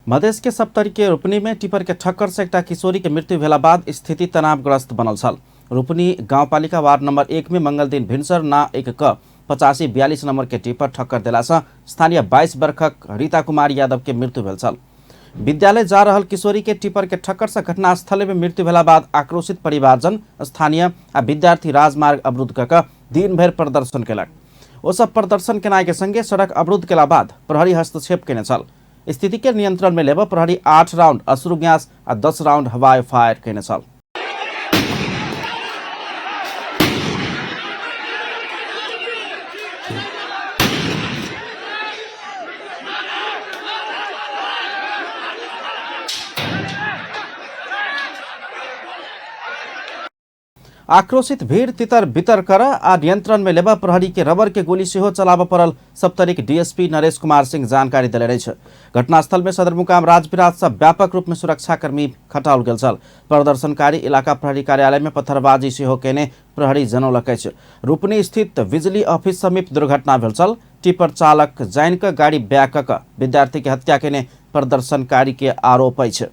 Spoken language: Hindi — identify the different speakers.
Speaker 1: मधेश के सप्तरी के रूपनी में टिपर के ठक्कर से एक किशोरी के मृत्यु भेला बाद स्थिति तनावग्रस्त बनल छल। रूपनी गाउँपालिका वार्ड नंबर 1 में मंगल दिन भिनसर ना एक क 8542 नंबर के टिपर ठक्कर देला से स्थानीय 22 वर्षक रीता कुमार यादव के मृत्यु भेल छल। विद्यालय जा रहल किशोरी के टिपर के ठक्कर से घटनास्थल में मृत्यु भेला बाद आक्रोशित परिवारजन स्थानीय आ विद्यार्थी राजमार्ग अवरुद्ध कऽ दिन भर प्रदर्शन केलक। ओ सब प्रदर्शन केनाइ के संगे सड़क अवरुद्ध केला बाद प्रहरी हस्तक्षेप केने छल। स्थिति के नियंत्रण में लेब प्रहरी 8 राउंड अश्रु गैस आ 10 राउंड हवाई फायर केने छल। आक्रोशित भीड़ तितर बितर कर आ नियंत्रण में लेबा प्रहरी के रबर के गोली सेहो चलाब पड़ल। सप्तरीक डीएसपी नरेश कुमार सिंह जानकारी दिले रही। घटनास्थल में सदरमुकाम राजविराज से व्यापक रूप में सुरक्षाकर्मी खटाओल गेल छल। प्रदर्शनकारी इलाका प्रहरी कार्यालय में पत्थरबाजी सेहो केने प्रहरी जनौलक अछि। रूपनी स्थित बिजली ऑफिस समीप दुर्घटना भेल छल। टिपर चालक जाइन क गाड़ी ब्याक क विद्यार्थी के हत्या केने प्रदर्शनकारी के आरोप अछि।